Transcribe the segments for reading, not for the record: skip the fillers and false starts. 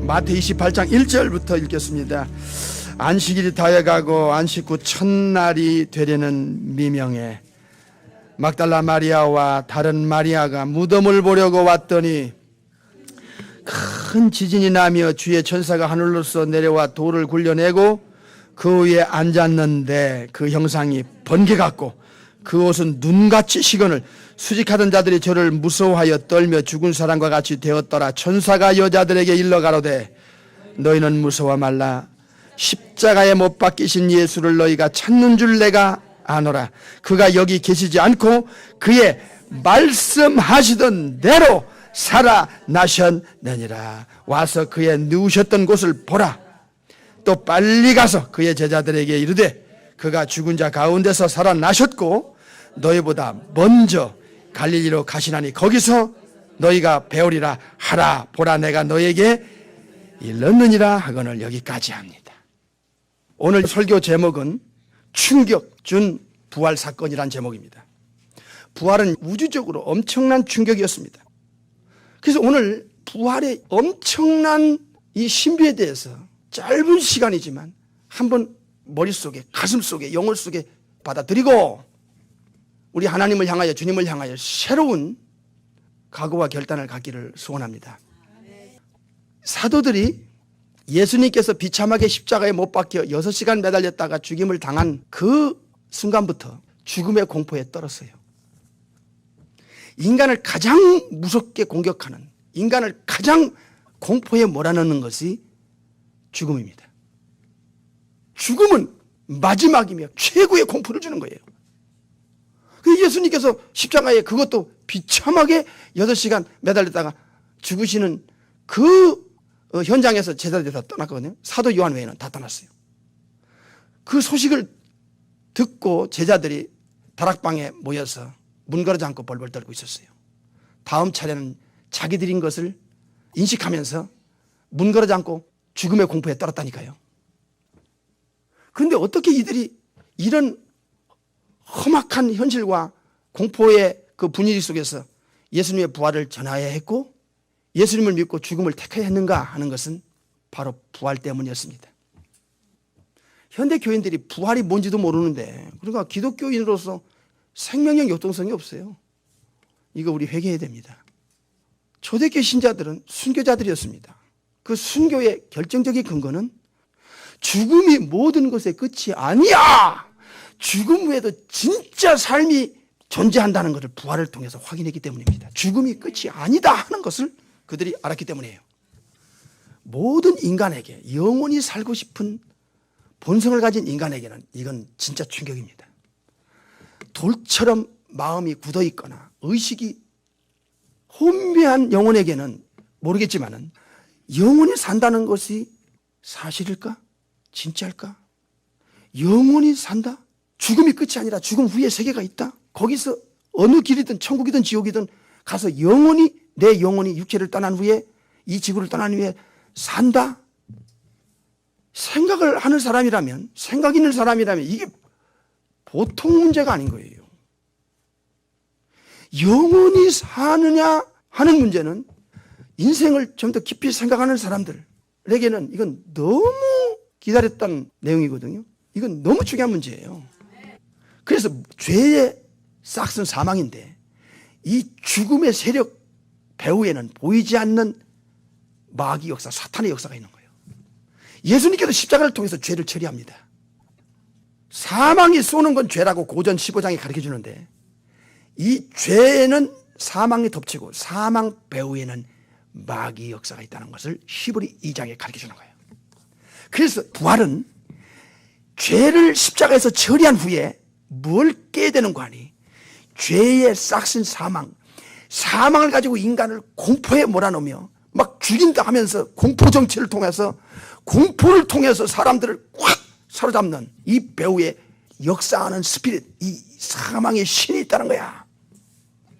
마태 28장 1절부터 읽겠습니다. 안식일이 다해가고 안식 후 첫날이 되려는 미명에 막달라 마리아와 다른 마리아가 무덤을 보려고 왔더니 큰 지진이 나며 주의 천사가 하늘로서 내려와 돌을 굴려내고 그 위에 앉았는데 그 형상이 번개 같고 그 옷은 눈같이 시건을 수직하던 자들이 저를 무서워하여 떨며 죽은 사람과 같이 되었더라. 천사가 여자들에게 일러 가로되 너희는 무서워 말라. 십자가에 못 박히신 예수를 너희가 찾는 줄 내가 아노라. 그가 여기 계시지 않고 그의 말씀하시던 대로 살아나셨느니라. 와서 그의 누우셨던 곳을 보라. 또 빨리 가서 그의 제자들에게 이르되 그가 죽은 자 가운데서 살아나셨고 너희보다 먼저 갈릴리로 가시나니 거기서 너희가 배우리라 하라. 보라, 내가 너희에게 일렀느니라 하거늘. 여기까지 합니다. 오늘 설교 제목은 충격 준 부활 사건이란 제목입니다. 부활은 우주적으로 엄청난 충격이었습니다. 그래서 오늘 부활의 엄청난 이 신비에 대해서 짧은 시간이지만 한번 머릿속에, 가슴속에, 영혼 속에 받아들이고 우리 하나님을 향하여, 주님을 향하여 새로운 각오와 결단을 갖기를 소원합니다. 사도들이 예수님께서 비참하게 십자가에 못 박혀 6시간 매달렸다가 죽임을 당한 그 순간부터 죽음의 공포에 떨었어요. 인간을 가장 무섭게 공격하는, 인간을 가장 공포에 몰아넣는 것이 죽음입니다. 죽음은 마지막이며 최고의 공포를 주는 거예요. 예수님께서 십자가에 그것도 비참하게 6시간 매달렸다가 죽으시는 그 현장에서 제자들이 다 떠났거든요. 사도 요한 외에는 다 떠났어요. 그 소식을 듣고 제자들이 다락방에 모여서 문 걸어지 않고 벌벌 떨고 있었어요. 다음 차례는 자기들인 것을 인식하면서 문 걸어지 않고 죽음의 공포에 떨었다니까요. 그런데 어떻게 이들이 이런 험악한 현실과 공포의 그 분위기 속에서 예수님의 부활을 전하여야 했고 예수님을 믿고 죽음을 택해야 했는가 하는 것은 바로 부활 때문이었습니다. 현대 교인들이 부활이 뭔지도 모르는데, 그러니까 기독교인으로서 생명력 역동성이 없어요. 이거 우리 회개해야 됩니다. 초대교회 신자들은 순교자들이었습니다. 그 순교의 결정적인 근거는 죽음이 모든 것의 끝이 아니야, 죽음 외에도 진짜 삶이 존재한다는 것을 부활을 통해서 확인했기 때문입니다. 죽음이 끝이 아니다 하는 것을 그들이 알았기 때문이에요. 모든 인간에게, 영원히 살고 싶은 본성을 가진 인간에게는 이건 진짜 충격입니다. 돌처럼 마음이 굳어있거나 의식이 혼미한 영혼에게는 모르겠지만은 영원히 산다는 것이 사실일까? 진짜일까? 영원히 산다? 죽음이 끝이 아니라 죽음 후에 세계가 있다? 거기서 어느 길이든 천국이든 지옥이든 가서 영원히, 내 영혼이 육체를 떠난 후에, 이 지구를 떠난 후에 산다? 생각을 하는 사람이라면, 생각 있는 사람이라면 이게 보통 문제가 아닌 거예요. 영원히 사느냐 하는 문제는 인생을 좀 더 깊이 생각하는 사람들에게는 이건 너무 기다렸던 내용이거든요. 이건 너무 중요한 문제예요. 그래서 죄의 싹은 사망인데 이 죽음의 세력 배후에는 보이지 않는 마귀 역사, 사탄의 역사가 있는 거예요. 예수님께서 십자가를 통해서 죄를 처리합니다. 사망이 쏘는 건 죄라고 고전 15장에 가르쳐주는데 이 죄는 사망이 덮치고 사망 배후에는 마귀 역사가 있다는 것을 히브리 2장에 가르쳐주는 거예요. 그래서 부활은 죄를 십자가에서 처리한 후에 뭘 깨야 되는 거 아니? 죄의 싹슨 사망, 사망을 가지고 인간을 공포에 몰아넣으며 막 죽인다 하면서 공포 정치를 통해서, 공포를 통해서 사람들을 확 사로잡는 이 배후에 역사하는 스피릿, 이 사망의 신이 있다는 거야.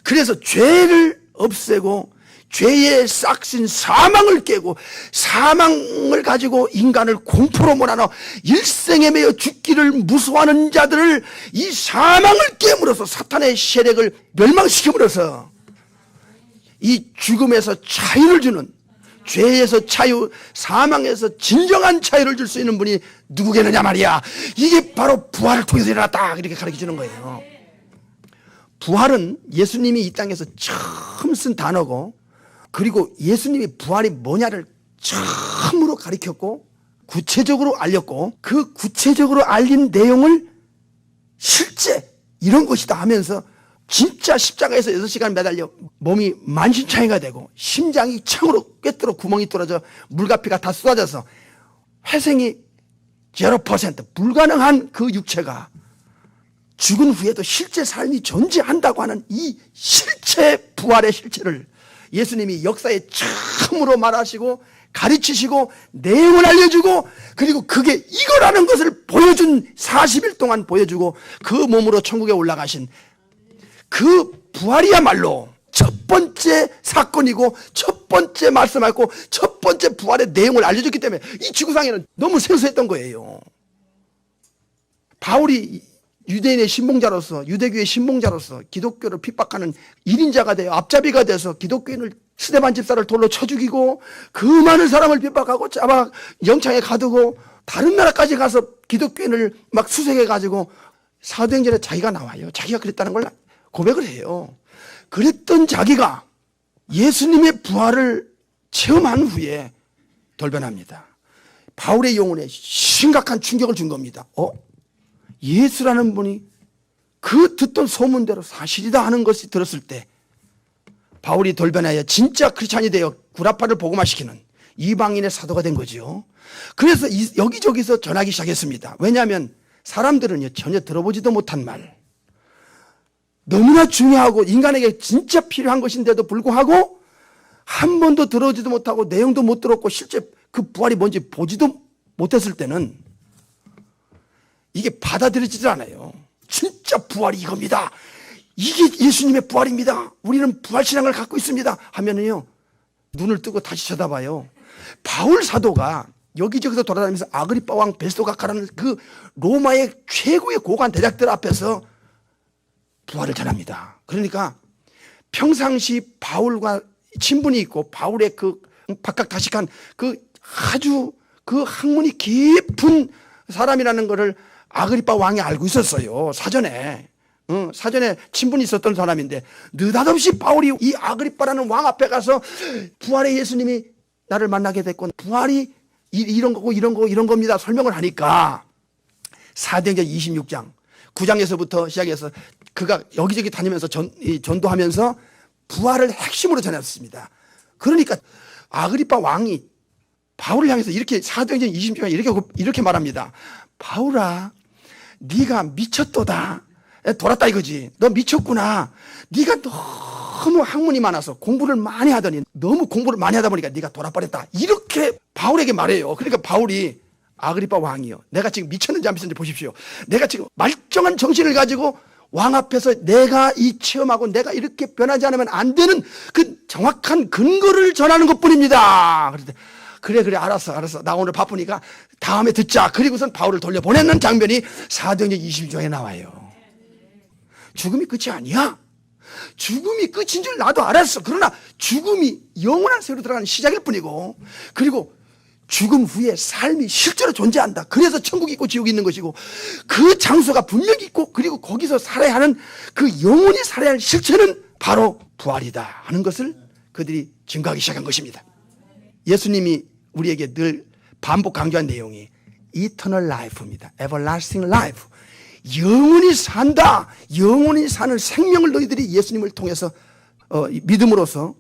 그래서 죄를 없애고 죄의 싹신 사망을 깨고 사망을 가지고 인간을 공포로 몰아넣어 일생에 매여 죽기를 무서워하는 자들을 이 사망을 깨물어서 사탄의 세력을 멸망시킴으로써 이 죽음에서 자유를 주는, 죄에서 자유, 사망에서 진정한 자유를 줄 수 있는 분이 누구겠느냐 말이야. 이게 바로 부활을 통해서 일어났다. 이렇게 가르쳐 주는 거예요. 부활은 예수님이 이 땅에서 처음 쓴 단어고, 그리고 예수님이 부활이 뭐냐를 처음으로 가르쳤고 구체적으로 알렸고, 그 구체적으로 알린 내용을 실제 이런 것이다 하면서 진짜 십자가에서 6시간 매달려 몸이 만신창이가 되고 심장이 창으로 꿰뚫어 구멍이 뚫어져 물과 피가 다 쏟아져서 회생이 0% 불가능한 그 육체가 죽은 후에도 실제 삶이 존재한다고 하는 이 실체, 부활의 실체를 예수님이 역사에 처음으로 말하시고 가르치시고 내용을 알려주고, 그리고 그게 이거라는 것을 보여준 40일 동안 보여주고 그 몸으로 천국에 올라가신 그 부활이야말로 첫 번째 사건이고 첫 번째 말씀하고 첫 번째 부활의 내용을 알려줬기 때문에 이 지구상에는 너무 생소했던 거예요. 바울이 유대인의 신봉자로서, 유대교의 신봉자로서 기독교를 핍박하는 1인자가 되어 앞잡이가 돼서 기독교인을 스데반 집사를 돌로 쳐 죽이고 그 많은 사람을 핍박하고 잡아 영창에 가두고 다른 나라까지 가서 기독교인을 막 수색해가지고 사도행전에 자기가 나와요. 자기가 그랬다는 걸 고백을 해요. 그랬던 자기가 예수님의 부활을 체험한 후에 돌변합니다. 바울의 영혼에 심각한 충격을 준 겁니다. 예수라는 분이 그 듣던 소문대로 사실이다 하는 것이 들었을 때 바울이 돌변하여 진짜 크리스찬이 되어 구라파를 복음화시키는 이방인의 사도가 된 거죠. 그래서 여기저기서 전하기 시작했습니다. 왜냐하면 사람들은 전혀 들어보지도 못한 말, 너무나 중요하고 인간에게 진짜 필요한 것인데도 불구하고 한 번도 들어오지도 못하고 내용도 못 들었고 실제 그 부활이 뭔지 보지도 못했을 때는 이게 받아들여지질 않아요. 진짜 부활이 이겁니다. 이게 예수님의 부활입니다. 우리는 부활신앙을 갖고 있습니다 하면은요, 눈을 뜨고 다시 쳐다봐요. 바울 사도가 여기저기서 돌아다니면서 아그리빠 왕 베스도가카라는 그 로마의 최고의 고관 대작들 앞에서 부활을 전합니다. 그러니까 평상시 바울과 친분이 있고 바울의 그 박학다식한 그 아주 그 학문이 깊은 사람이라는 것을 아그리빠 왕이 알고 있었어요. 사전에 친분이 있었던 사람인데 느닷없이 바울이 이 아그리빠라는 왕 앞에 가서 부활의 예수님이 나를 만나게 됐고 부활이 이런 거고 이런 겁니다 설명을 하니까 사도행전 26장 9장에서부터 시작해서 그가 여기저기 다니면서 전도하면서 부활을 핵심으로 전했습니다. 그러니까 아그리빠 왕이 바울을 향해서 이렇게 사도행전 26장에 이렇게 말합니다. 바울아, 네가 미쳤도다. 돌았다 이거지. 너 미쳤구나. 네가 너무 학문이 많아서 공부를 많이 하더니 너무 공부를 많이 하다 보니까 네가 돌아버렸다. 이렇게 바울에게 말해요. 그러니까 바울이 아그리빠 왕이요, 내가 지금 미쳤는지 안 미쳤는지 보십시오. 내가 지금 말정한 정신을 가지고 왕 앞에서 내가 이 체험하고 내가 이렇게 변하지 않으면 안 되는 그 정확한 근거를 전하는 것뿐입니다. 그래 알았어 나 오늘 바쁘니까 다음에 듣자. 그리고선 바울을 돌려보내는 장면이 사도행전 26장에 나와요. 죽음이 끝이 아니야. 죽음이 끝인 줄 나도 알았어. 그러나 죽음이 영원한 세계로 들어가는 시작일 뿐이고, 그리고 죽음 후에 삶이 실제로 존재한다. 그래서 천국이 있고 지옥이 있는 것이고 그 장소가 분명히 있고 그리고 거기서 살아야 하는 그 영원히 살아야 할 실체는 바로 부활이다 하는 것을 그들이 증거하기 시작한 것입니다. 예수님이 우리에게 늘 반복 강조한 내용이 Eternal Life입니다. Everlasting Life. 영원히 산다. 영원히 사는 생명을 너희들이 예수님을 통해서 믿음으로써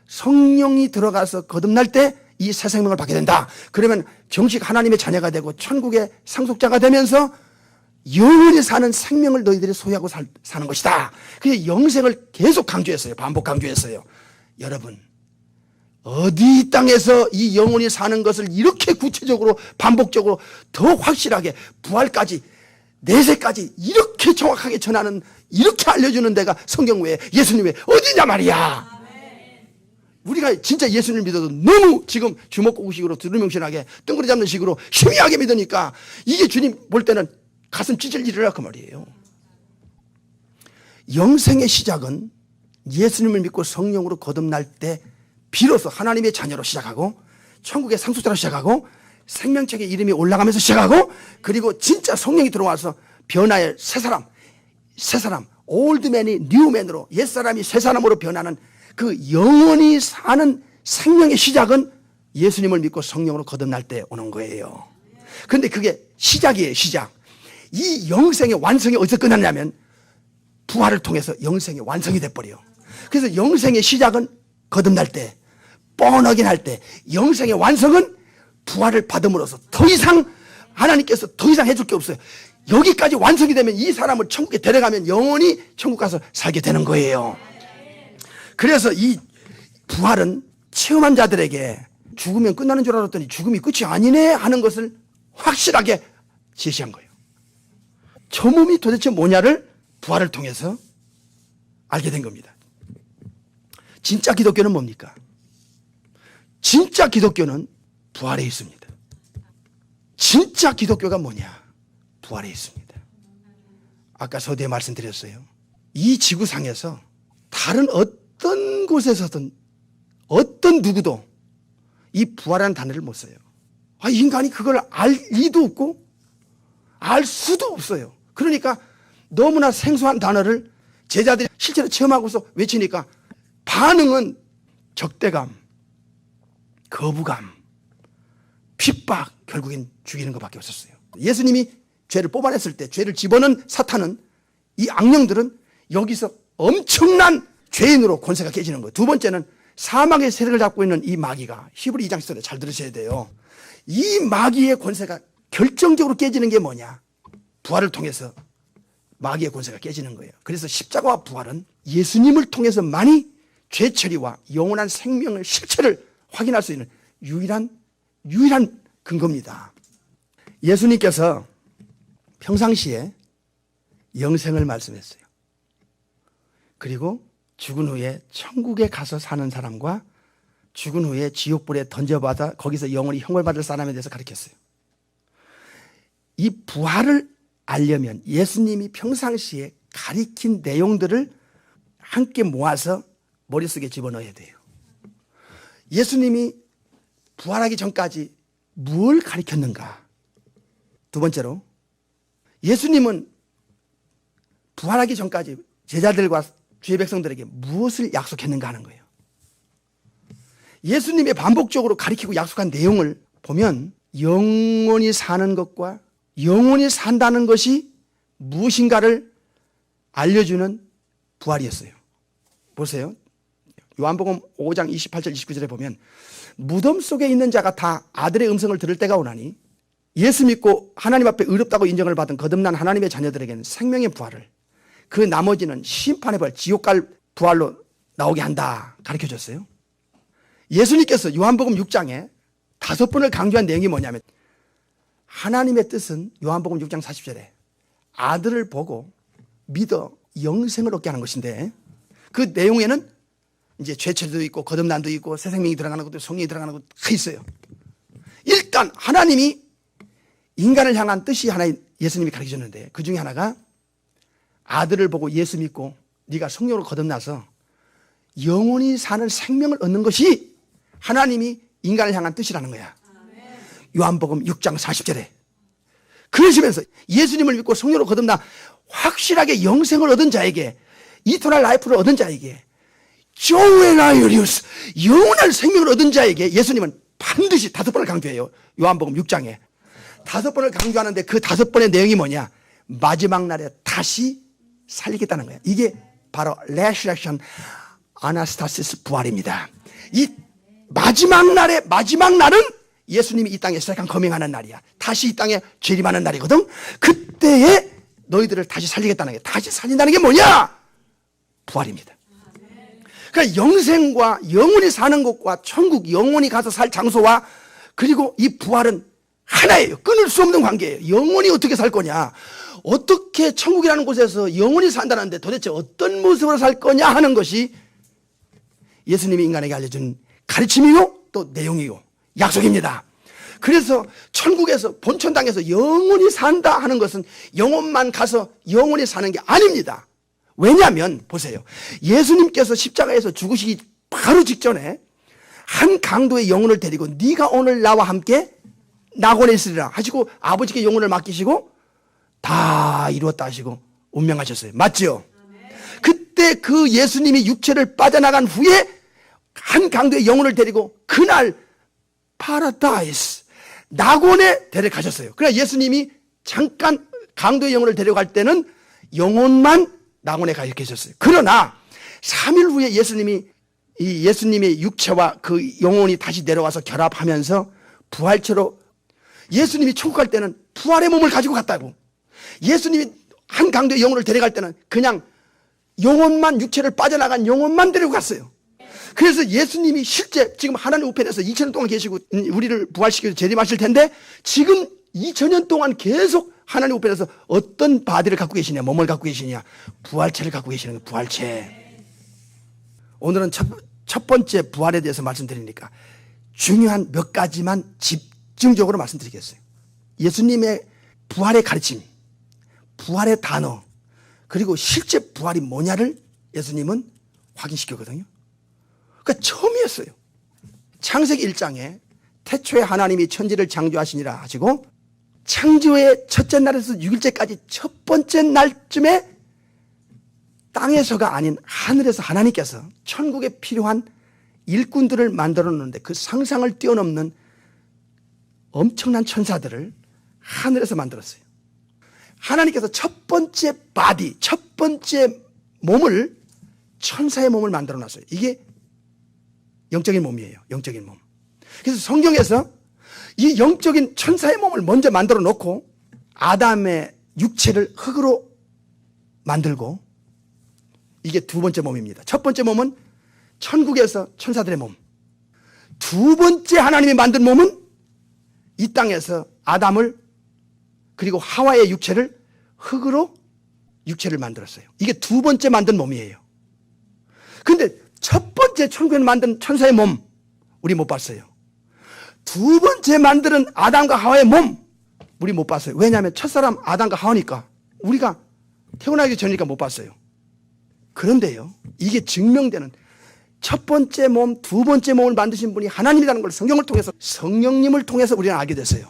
성령이 들어가서 거듭날 때 이 새 생명을 받게 된다. 그러면 정식 하나님의 자녀가 되고 천국의 상속자가 되면서 영원히 사는 생명을 너희들이 소유하고 사는 것이다. 그래서 영생을 계속 강조했어요. 반복 강조했어요. 여러분, 어디 땅에서 이 영원히 사는 것을 이렇게 구체적으로 반복적으로 더 확실하게 부활까지 내세까지 이렇게 정확하게 전하는, 이렇게 알려주는 데가 성경 외에 예수님 외에 어디냐 말이야. 우리가 진짜 예수님을 믿어도 너무 지금 주먹구구식으로 두루뭉실하게 뜬구리 잡는 식으로 희미하게 믿으니까 이게 주님 볼 때는 가슴 찢을 일이라 그 말이에요. 영생의 시작은 예수님을 믿고 성령으로 거듭날 때 비로소 하나님의 자녀로 시작하고 천국의 상속자로 시작하고 생명책의 이름이 올라가면서 시작하고 그리고 진짜 성령이 들어와서 변화의 새 사람 올드맨이 뉴맨으로 옛사람이 새사람으로 변하는 그 영원히 사는 생명의 시작은 예수님을 믿고 성령으로 거듭날 때 오는 거예요. 그런데 그게 시작이에요. 시작. 이 영생의 완성이 어디서 끝났냐면 부활을 통해서 영생의 완성이 돼버려요. 그래서 영생의 시작은 거듭날 때, 뻔하긴 할 때, 영생의 완성은 부활을 받음으로써 더 이상 하나님께서 더 이상 해줄 게 없어요. 여기까지 완성이 되면 이 사람을 천국에 데려가면 영원히 천국 가서 살게 되는 거예요. 그래서 이 부활은 체험한 자들에게 죽으면 끝나는 줄 알았더니 죽음이 끝이 아니네 하는 것을 확실하게 제시한 거예요. 저 몸이 도대체 뭐냐를 부활을 통해서 알게 된 겁니다. 진짜 기독교는 뭡니까? 진짜 기독교는 부활에 있습니다. 진짜 기독교가 뭐냐? 부활에 있습니다. 아까 서두에 말씀드렸어요. 이 지구상에서 다른 어떤 곳에서든 어떤 누구도 이 부활이라는 단어를 못 써요. 인간이 그걸 알 리도 없고 알 수도 없어요. 그러니까 너무나 생소한 단어를 제자들이 실제로 체험하고서 외치니까 반응은 적대감, 거부감, 핍박, 결국엔 죽이는 것밖에 없었어요. 예수님이 죄를 뽑아냈을 때 죄를 집어넣은 사탄은 이 악령들은 여기서 엄청난 죄인으로 권세가 깨지는 거예요. 두 번째는 사망의 세력을 잡고 있는 이 마귀가 히브리 2장 10절에 잘 들으셔야 돼요. 이 마귀의 권세가 결정적으로 깨지는 게 뭐냐? 부활을 통해서 마귀의 권세가 깨지는 거예요. 그래서 십자가와 부활은 예수님을 통해서만이 죄 처리와 영원한 생명의 실체를 확인할 수 있는 유일한 근거입니다. 예수님께서 평상시에 영생을 말씀했어요. 그리고 죽은 후에 천국에 가서 사는 사람과 죽은 후에 지옥불에 던져받아 거기서 영원히 형벌 받을 사람에 대해서 가르쳤어요. 이 부활을 알려면 예수님이 평상시에 가르친 내용들을 함께 모아서 머릿속에 집어넣어야 돼요. 예수님이 부활하기 전까지 뭘 가르쳤는가? 두 번째로 예수님은 부활하기 전까지 제자들과 주의 백성들에게 무엇을 약속했는가 하는 거예요. 예수님의 반복적으로 가르치고 약속한 내용을 보면 영원히 사는 것과 영원히 산다는 것이 무엇인가를 알려주는 부활이었어요. 보세요. 요한복음 5장 28절 29절에 보면 무덤 속에 있는 자가 다 아들의 음성을 들을 때가 오나니 예수 믿고 하나님 앞에 의롭다고 인정을 받은 거듭난 하나님의 자녀들에게는 생명의 부활을 그 나머지는 심판의 부활, 지옥 갈 부활로 나오게 한다 가르쳐줬어요. 예수님께서 요한복음 6장에 5번을 강조한 내용이 뭐냐면 하나님의 뜻은 요한복음 6장 40절에 아들을 보고 믿어 영생을 얻게 하는 것인데 그 내용에는 이제 죄처리도 있고 거듭난도 있고 새 생명이 들어가는 것도 성령이 들어가는 것도 다 있어요. 일단 하나님이 인간을 향한 뜻이 하나 예수님이 가르쳐줬는데 그 중에 하나가 아들을 보고 예수 믿고 네가 성령으로 거듭나서 영원히 사는 생명을 얻는 것이 하나님이 인간을 향한 뜻이라는 거야. 요한복음 6장 40절에 그러시면서 예수님을 믿고 성령으로 거듭나 확실하게 영생을 얻은 자에게 이터널 라이프를 얻은 자에게 조에나이리우스 영원한 생명을 얻은 자에게 예수님은 반드시 5번을 강조해요. 요한복음 6장에 5번을 강조하는데 그 5번의 내용이 뭐냐? 마지막 날에 다시 살리겠다는 거예요. 이게 바로 레슈렉션 아나스타시스 부활입니다. 이 마지막 날은 예수님이 이 땅에 시작한 거명하는 날이야. 다시 이 땅에 재림하는 날이거든. 그때에 너희들을 다시 살리겠다는 게 다시 살린다는 게 뭐냐? 부활입니다. 그러니까 영생과 영원히 사는 것과 천국 영원히 가서 살 장소와 그리고 이 부활은 하나예요. 끊을 수 없는 관계예요. 영원히 어떻게 살 거냐? 어떻게 천국이라는 곳에서 영원히 산다는데 도대체 어떤 모습으로 살 거냐 하는 것이 예수님이 인간에게 알려준 가르침이요 또 내용이요 약속입니다. 그래서 천국에서 본천 땅에서 영원히 산다 하는 것은 영혼만 가서 영원히 사는 게 아닙니다. 왜냐하면 보세요. 예수님께서 십자가에서 죽으시기 바로 직전에 한 강도의 영혼을 데리고 네가 오늘 나와 함께 낙원에 있으리라 하시고 아버지께 영혼을 맡기시고 다 이루었다 하시고 운명하셨어요. 맞지요? 그때 그 예수님이 육체를 빠져나간 후에 한 강도의 영혼을 데리고 그날 파라다이스 낙원에 데려가셨어요. 그러나 예수님이 잠깐 강도의 영혼을 데려갈 때는 영혼만 낙원에 가 계셨어요. 그러나 3일 후에 예수님의 육체와 그 영혼이 다시 내려와서 결합하면서 부활체로 예수님이 천국 갈 때는 부활의 몸을 가지고 갔다고. 예수님이 한 강도의 영혼을 데려갈 때는 그냥 영혼만 육체를 빠져나간 영혼만 데리고 갔어요. 그래서 예수님이 실제 지금 하나님 우편에서 2000년 동안 계시고 우리를 부활시켜서 재림하실 텐데 지금 2000년 동안 계속 하나님 우편에서 어떤 바디를 갖고 계시냐, 몸을 갖고 계시냐, 부활체를 갖고 계시는 거예요. 부활체. 오늘은 첫 번째 부활에 대해서 말씀드리니까 중요한 몇 가지만 집중적으로 말씀드리겠어요. 예수님의 부활의 가르침, 부활의 단어, 그리고 실제 부활이 뭐냐를 예수님은 확인시켰거든요. 그러니까 처음이었어요. 창세기 1장에 태초에 하나님이 천지를 창조하시니라 하시고 창조의 첫째 날에서 6일째까지 첫 번째 날쯤에 땅에서가 아닌 하늘에서 하나님께서 천국에 필요한 일꾼들을 만들어 놓는데 그 상상을 뛰어넘는 엄청난 천사들을 하늘에서 만들었어요. 하나님께서 첫 번째 바디, 첫 번째 몸을 천사의 몸을 만들어 놨어요. 이게 영적인 몸이에요. 영적인 몸. 그래서 성경에서 이 영적인 천사의 몸을 먼저 만들어 놓고 아담의 육체를 흙으로 만들고 이게 두 번째 몸입니다. 첫 번째 몸은 천국에서 천사들의 몸. 두 번째 하나님이 만든 몸은 이 땅에서 아담을 그리고 하와의 육체를 흙으로 육체를 만들었어요. 이게 두 번째 만든 몸이에요. 근데 첫 번째 천국에 만든 천사의 몸 우리 못 봤어요. 두 번째 만드는 아담과 하와의 몸 우리 못 봤어요. 왜냐하면 첫사람 아담과 하와니까 우리가 태어나기 전이니까 못 봤어요. 그런데요, 이게 증명되는 첫 번째 몸, 두 번째 몸을 만드신 분이 하나님이라는 걸 성경을 통해서 성령님을 통해서 우리는 알게 됐어요.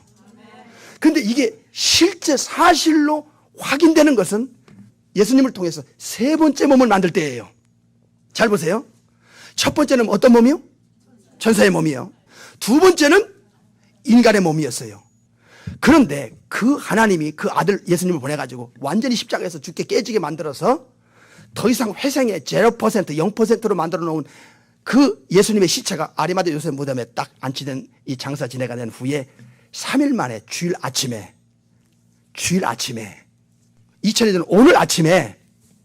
그런데 이게 실제 사실로 확인되는 것은 예수님을 통해서 세 번째 몸을 만들 때예요. 잘 보세요. 첫 번째는 어떤 몸이요? 천사의 몸이요. 두 번째는 인간의 몸이었어요. 그런데 그 하나님이 그 아들 예수님을 보내가지고 완전히 십자가에서 죽게 깨지게 만들어서 더 이상 회생의 0%, 0%로 만들어 놓은 그 예수님의 시체가 아리마대 요셉 무덤에 딱 안치된 이 장사 지내가 된 후에 3일 만에 주일 아침에 2000년 전 오늘 아침에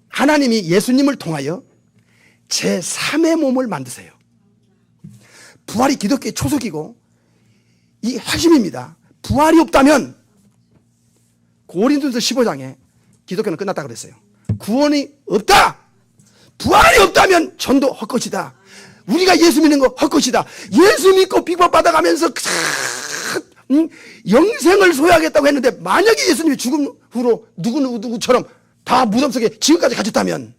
하나님이 예수님을 통하여 제3의 몸을 만드세요. 부활이 기독교의 초석이고 이 핵심입니다. 부활이 없다면 고린도전서 15장에 기독교는 끝났다 그랬어요. 구원이 없다. 부활이 없다면 전도 헛것이다. 우리가 예수 믿는 거 헛것이다. 예수 믿고 핍박받아가면서 영생을 소유하겠다고 했는데 만약에 예수님이 죽음 후로 누구처럼 다 무덤 속에 지금까지 갇혔다면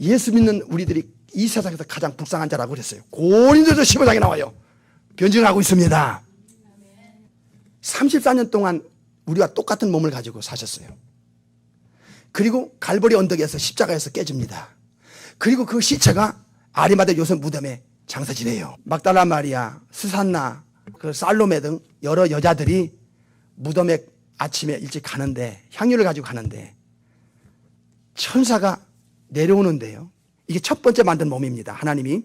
예수 믿는 우리들이 이 세상에서 가장 불쌍한 자라고 그랬어요. 고린도전서 15장에 나와요. 변증하고 있습니다. 34년 동안 우리와 똑같은 몸을 가지고 사셨어요. 그리고 갈보리 언덕에서 십자가에서 깨집니다. 그리고 그 시체가 아리마대 요셉 무덤에 장사 지내요. 막달라 마리아, 스산나, 그 살로메 등 여러 여자들이 무덤에 아침에 일찍 가는데 향유를 가지고 가는데 천사가 내려오는데요. 이게 첫 번째 만든 몸입니다. 하나님이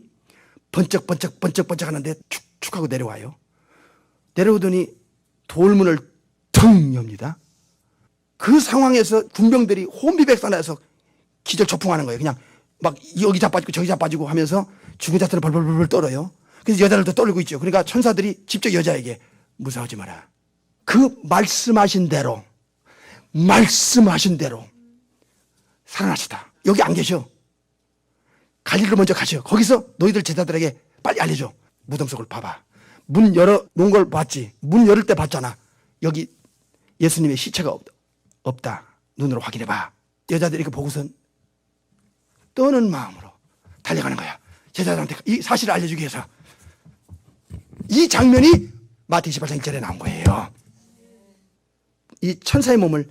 번쩍번쩍 하는데 축축 하고 내려와요. 내려오더니 돌문을 퉁 엽니다. 그 상황에서 군병들이 혼비백산해서 기절초풍하는 거예요. 그냥 막 여기 자빠지고 저기 자빠지고 하면서 죽은 자들을 벌벌벌 떨어요. 그래서 여자들도 떨고 있죠. 그러니까 천사들이 직접 여자에게 무서워하지 마라. 그 말씀하신 대로 살아나시다. 여기 안 계셔. 갈릴리로 먼저 가셔. 거기서 너희들 제자들에게 빨리 알려줘. 무덤 속을 봐봐. 문 열어 놓은 걸 봤지. 문 열을 때 봤잖아. 여기 예수님의 시체가 없다. 눈으로 확인해봐. 여자들이 그 보고선 떠는 마음으로 달려가는 거야. 제자들한테 이 사실을 알려주기 위해서 이 장면이 마태복음 28장 1절에 나온 거예요. 이 천사의 몸을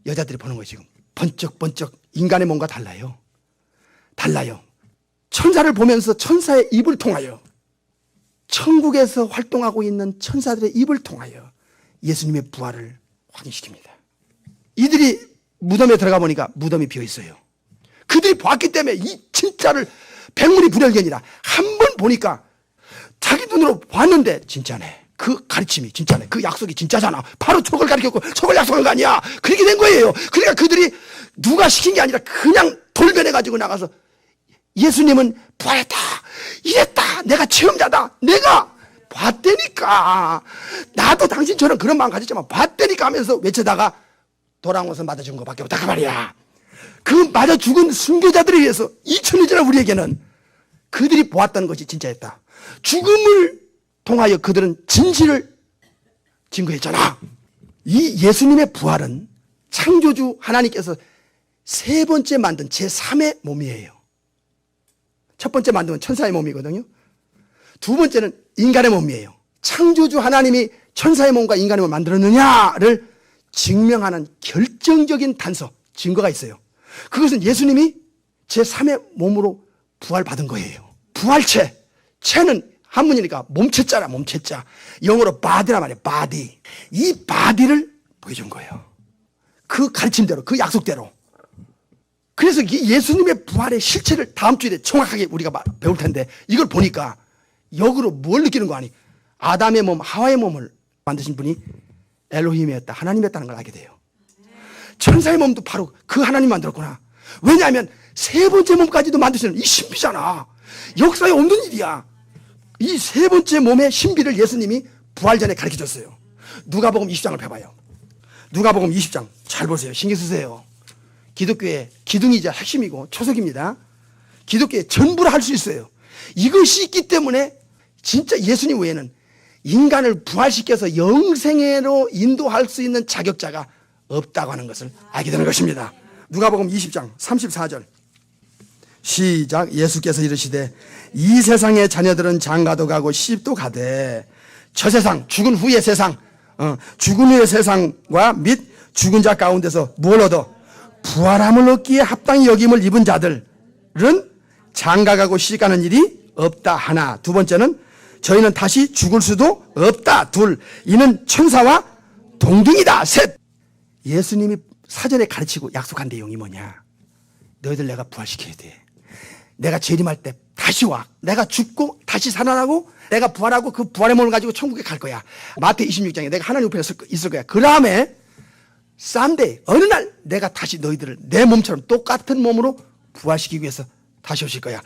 여자들이 보는 거예요. 지금 번쩍번쩍 인간의 몸과 달라요. 천사를 보면서 천사의 입을 통하여, 천국에서 활동하고 있는 천사들의 입을 통하여 예수님의 부활을 확인시킵니다. 이들이 무덤에 들어가 보니까 무덤이 비어 있어요. 그들이 봤기 때문에 이 진짜를 백문이 불여일견이라 한 번 보니까 자기 눈으로 봤는데 진짜네. 그 가르침이 진짜네. 그 약속이 진짜잖아. 바로 저걸 가르쳤고 저걸 약속한 거 아니야. 그렇게 된 거예요. 그러니까 그들이 누가 시킨 게 아니라 그냥 돌변해가지고 나가서 예수님은 부활했다. 이랬다. 내가 체험자다. 내가 봤다니까. 나도 당신처럼 그런 마음 가졌지만 봤다니까 하면서 외쳐다가 돌아오면서 맞아 죽은 것밖에 없다 그 말이야. 그 맞아 죽은 순교자들에 의해서 2000년 전에 우리에게는 그들이 보았다는 것이 진짜였다. 죽음을 통하여 그들은 진실을 증거했잖아. 이 예수님의 부활은 창조주 하나님께서 세 번째 만든 제3의 몸이에요. 첫 번째 만든 건 천사의 몸이거든요. 두 번째는 인간의 몸이에요. 창조주 하나님이 천사의 몸과 인간의 몸을 만들었느냐를 증명하는 결정적인 단서, 증거가 있어요. 그것은 예수님이 제3의 몸으로 부활받은 거예요. 부활체, 체는 한문이니까 몸체자라, 몸체자. 영어로 body란 말이에요. body. 이 body를 보여준 거예요. 그 가르침대로, 그 약속대로. 그래서 이 예수님의 부활의 실체를 다음 주에 정확하게 우리가 배울 텐데, 이걸 보니까 역으로 뭘 느끼는 거 아니? 아담의 몸, 하와의 몸을 만드신 분이 엘로힘이었다, 하나님이었다는 걸 알게 돼요. 천사의 몸도 바로 그 하나님이 만들었구나. 왜냐하면 세 번째 몸까지도 만드시는 이 신비잖아. 역사에 없는 일이야. 이 세 번째 몸의 신비를 예수님이 부활 전에 가르쳐줬어요. 누가복음 20장을 펴봐요. 누가복음 20장 잘 보세요. 신경 쓰세요. 기독교의 기둥이자 핵심이고 초석입니다. 기독교의 전부를 할 수 있어요. 이것이 있기 때문에 진짜 예수님 외에는 인간을 부활시켜서 영생애로 인도할 수 있는 자격자가 없다고 하는 것을 알게 되는 것입니다. 누가복음 20장 34절 시작. 예수께서 이르시되 이 세상의 자녀들은 장가도 가고 시집도 가되 저 세상, 죽은 후의 세상, 죽은 후의 세상과 및 죽은 자 가운데서 뭘 얻어? 부활함을 얻기에 합당히 여김을 입은 자들은 장가가고 시집가는 일이 없다 하나. 두 번째는 저희는 다시 죽을 수도 없다. 둘, 이는 천사와 동등이다. 셋, 예수님이 사전에 가르치고 약속한 내용이 뭐냐? 너희들 내가 부활시켜야 돼. 내가 재림할 때 다시 와. 내가 죽고 다시 살아나고 내가 부활하고 그 부활의 몸을 가지고 천국에 갈 거야. 마태 26장에 내가 하나님 옆에 있을 거야. 그 다음에 쌈데 어느 날 내가 다시 너희들을 내 몸처럼 똑같은 몸으로 부활시키기 위해서 다시 오실 거야.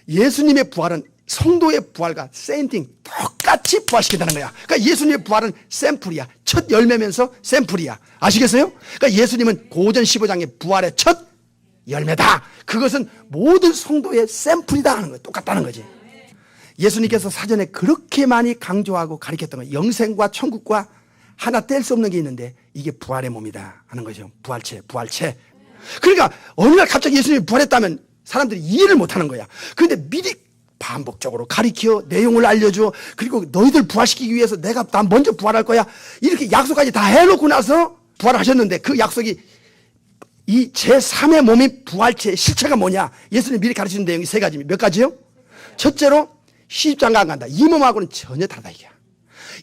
예수님의 부활은 성도의 부활과 세인팅 똑같이 부활시킨다는 거야. 그러니까 예수님의 부활은 샘플이야. 첫 열매면서 샘플이야. 아시겠어요? 그러니까 예수님은 고전 15장의 부활의 첫 열매다. 그것은 모든 성도의 샘플이다 하는 거예요. 똑같다는 거지. 예수님께서 사전에 그렇게 많이 강조하고 가르쳤던 거예요. 영생과 천국과 하나 뗄 수 없는 게 있는데 이게 부활의 몸이다 하는 거죠. 부활체. 그러니까 어느 날 갑자기 예수님이 부활했다면 사람들이 이해를 못하는 거야. 그런데 미리 반복적으로 가르쳐 내용을 알려줘. 그리고 너희들 부활시키기 위해서 내가 난 먼저 부활할 거야. 이렇게 약속까지 다 해놓고 나서 부활하셨는데 그 약속이 이 제3의 몸인 부활체의 실체가 뭐냐? 예수님 미리 가르치는 내용이 세 가지입니다. 몇 가지요? 첫째로 시집장가 안 간다. 이 몸하고는 전혀 다르다 이게.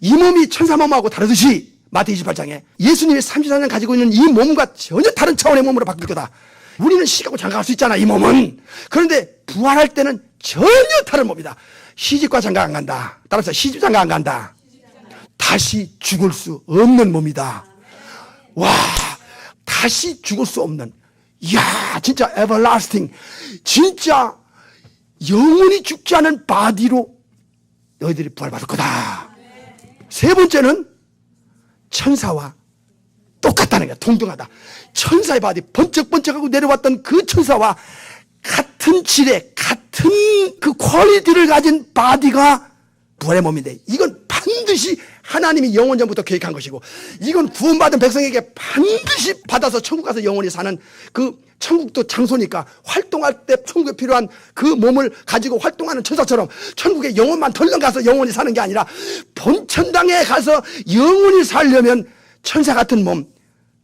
이 몸이 천사 몸하고 다르듯이 마태 28장에 예수님이 34년 가지고 있는 이 몸과 전혀 다른 차원의 몸으로 바뀔 거다. 우리는 시집가고 장가갈 수 있잖아 이 몸은. 그런데 부활할 때는 전혀 다른 몸이다. 시집과 장가 안 간다. 따라서 시집장가 안 간다. 다시 죽을 수 없는 몸이다. 와, 다시 죽을 수 없는, 이야 진짜 everlasting, 진짜 영원히 죽지 않은 바디로 너희들이 부활받을 거다. 세 번째는 천사와 똑같다는 거야. 동등하다. 천사의 바디, 번쩍번쩍하고 내려왔던 그 천사와 같은 질의 같은 그 퀄리티를 가진 바디가 부활의 몸인데 이건 반드시 반드시 하나님이 영원 전부터 계획한 것이고, 이건 구원받은 백성에게 반드시 받아서 천국 가서 영원히 사는, 그 천국도 장소니까 활동할 때 천국에 필요한 그 몸을 가지고 활동하는 천사처럼 천국에 영혼만 덜렁 가서 영원히 사는 게 아니라 본천당에 가서 영원히 살려면 천사 같은 몸,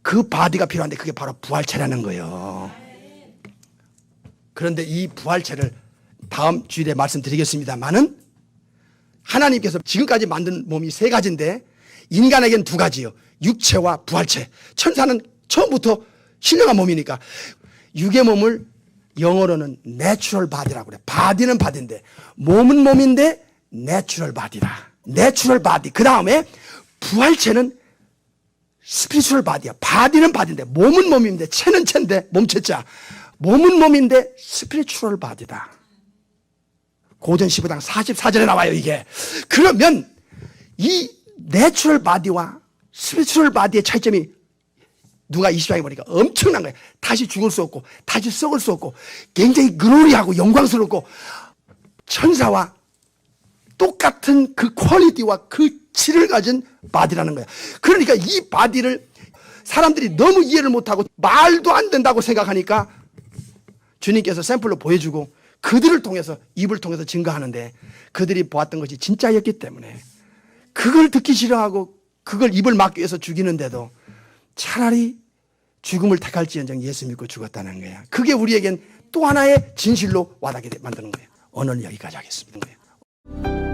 그 바디가 필요한데 그게 바로 부활체라는 거예요. 그런데 이 부활체를 다음 주일에 말씀드리겠습니다만은, 하나님께서 지금까지 만든 몸이 세 가지인데 인간에겐 두 가지요. 육체와 부활체. 천사는 처음부터 신령한 몸이니까 육의 몸을 영어로는 내추럴 바디라고 그래. 바디는 바디인데 몸은 몸인데 내추럴 바디다. 내추럴 바디. 그 다음에 부활체는 스피리추얼 바디야. 바디는 바디인데 몸은 몸인데 체는 체인데 몸체자. 몸은 몸인데 스피리추얼 바디다. 고전 15장 44절에 나와요, 이게. 그러면 이 내추럴 바디와 스피리추얼 바디의 차이점이 누가 20장에 보니까 엄청난 거예요. 다시 죽을 수 없고 다시 썩을 수 없고 굉장히 글로리하고 영광스럽고 천사와 똑같은 그 퀄리티와 그 질을 가진 바디라는 거야. 그러니까 이 바디를 사람들이 너무 이해를 못하고 말도 안 된다고 생각하니까 주님께서 샘플로 보여주고 그들을 통해서, 입을 통해서 증거하는데, 그들이 보았던 것이 진짜였기 때문에 그걸 듣기 싫어하고 그걸 입을 막기 위해서 죽이는데도 차라리 죽음을 택할지언정 예수 믿고 죽었다는 거야. 그게 우리에겐 또 하나의 진실로 와닿게 만드는 거예요. 오늘은 여기까지 하겠습니다.